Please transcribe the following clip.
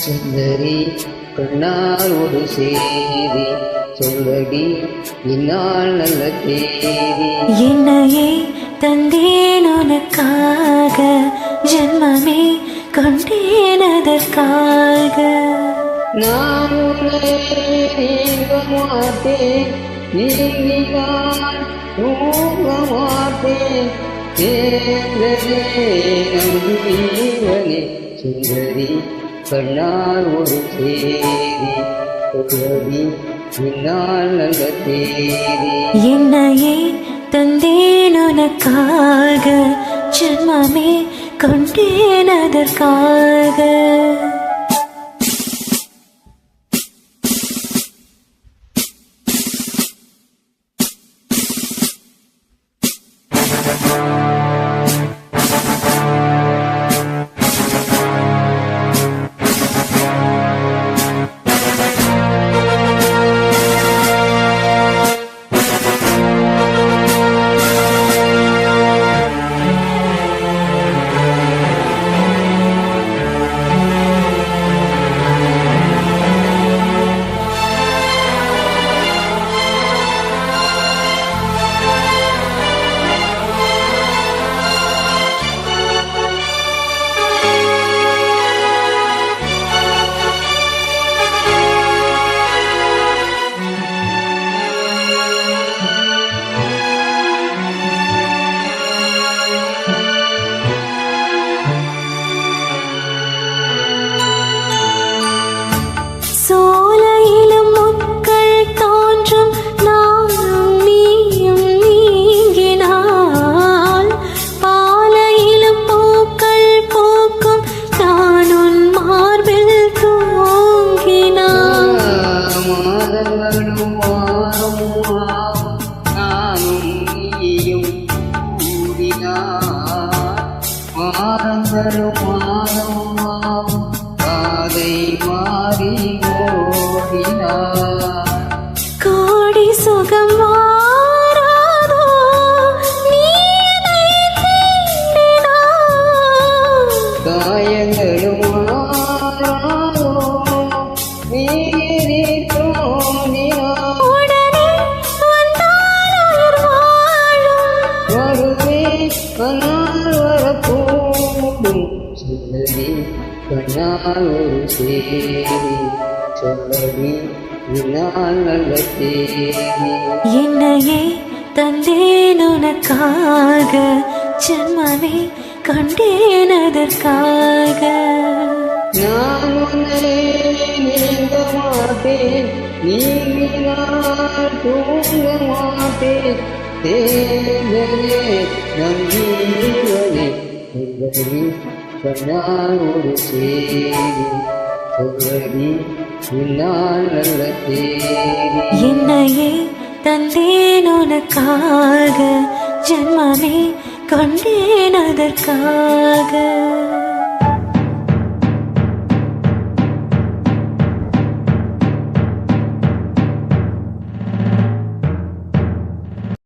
சுந்தரி கண்ணால் ஒரு சேரி சொல்லடி இந்நாள் நல்ல தேதி. என்னையே தந்தேன் உனக்காக, ஜென்மமே கொண்டேன் அதற்காக. நான் உன்னை நீங்க மாட்டேன், நீங்கினால் தூங்க மாட்டேன். நம்பீவனே சுந்தரி கண்ணால் ஒரு சேரி சொல்லடி இந்நாள் நல்ல தேதி. என்னையே தந்தேன் உனக்காக, ஜென்மமே கொண்டேன் அதற்காக. சோலையிலும் முட்கள் தோன்றும் நானும் நீயும் நீங்கினால், பாலையிலும் பூக்கள் பூக்கும் நான் உன் மார்பில் தூங்கினான். மாதங்களும் வாரமும் நானும் நீயும் கூடினார், மாதங்களும் மாதமும் பாதை மாறி ஓடினார். கோடி சுகம் வாராதோ நீ என்னை தீண்டினாய். காயங்களும் மாறாதோ நீரி தோன்றினார். உடனே வந்தால் உயிர் வாழும். வருவே ஆனால் வரக்கூடும். சுந்தரி கண்ணால் ஒரு சேரி சொல்லடி இந்நாள் நல்ல தேதி. என்னையே தந்தேன் உனக்காக, ஜென்மமே கண்டேன் அதற்காக. நான் உன்னை நீங்க மாட்டேன், நீங்கினால் தூங்க மாட்டேன். தேவனே நம்பீவனே சுந்தரி கண்ணால் ஒரு சேரி சொல்லடி இந்நாள் நல்ல தேதி. என்னையே தந்தேன் உனக்காக, ஜென்மமே கொண்டேன் அதற்காக.